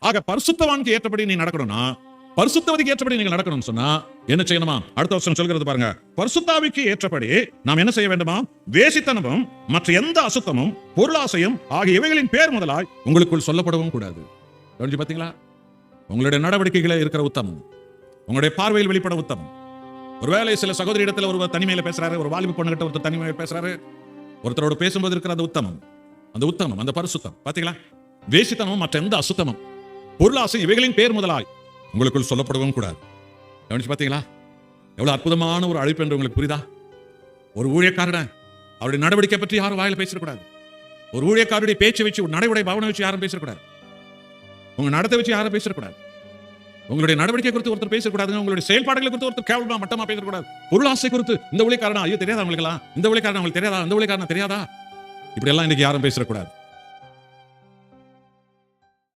ஆக பரிசுத்தவானுக்கு ஏற்றபடி நீ நடக்கணும்னா, பரிசுத்தவதிக்கு ஏற்றபடி நீங்கள் நடக்கணும்னு சொன்னா என்ன செய்யணுமா? அடுத்த வருஷம் சொல்கிறது பாருங்க. பரிசுத்தாவிக்கு ஏற்றபடி நாம் என்ன செய்ய வேண்டுமா? வேசித்தனமும் மற்ற எந்த அசுத்தமும் பொருளாசையும் ஆகிய இவைகளின் பேர் முதலாய் உங்களுக்குள் சொல்லப்படவும் கூடாது. கவனிச்சு பாத்தீங்களா? உங்களுடைய நடவடிக்கைகளே இருக்கிற உத்தமம், உங்களுடைய பார்வையில் வெளிப்பட உத்தமம். ஒருவேளை சில சகோதரி இடத்துல ஒருவர் தனிமையில பேசுறாரு, ஒரு வாலிப பொண்ணு கிட்ட ஒருத்தர் தனிமையில பேசுறாரு, ஒருத்தரோட பேசும்போது இருக்கிற அந்த உத்தமம், அந்த பரிசுத்தம். பாத்தீங்களா? வேசித்தனமும் மற்ற எந்த அசுத்தமும் பொருளாசை இவைகளின் பேர் முதலாய் உங்களுக்குள் சொல்லப்படவும் கூடாது. கவனிச்சு பாத்தீங்களா? எவ்வளவு அற்புதமான ஒரு அழைப்பு என்று உங்களுக்கு புரியுதா? ஒரு ஊழியக்காரன் அவருடைய நடவடிக்கை பற்றி யாரும் வாயில பேசக்கூடாது. ஒரு ஊழியக்காரருடைய பேச்சை வச்சு, நடைமுறை பாவனை வச்சு யாரும் பேசக்கூடாது. உங்க நடத்தை வச்சு யாரும் பேசக்கூடாது. உங்களுடைய நடவடிக்கை குறித்து ஒருத்தர் பேசக்கூடாது. உங்களுடைய செயல்பாடுகளை குறித்து ஒருத்தர் கேவலமா மட்டமா பேசக்கூடாது. பொருளாசை குறித்து இந்த ஊழியக்காரனா, ஐயோ தெரியாதா உங்களுக்கு, இந்த ஊழியக்காரன் உங்களுக்கு தெரியாதா, இந்த ஊழியக்காரன் தெரியாதா, இப்படி எல்லாம் இன்னைக்கு யாரும் பேசக்கூடாது.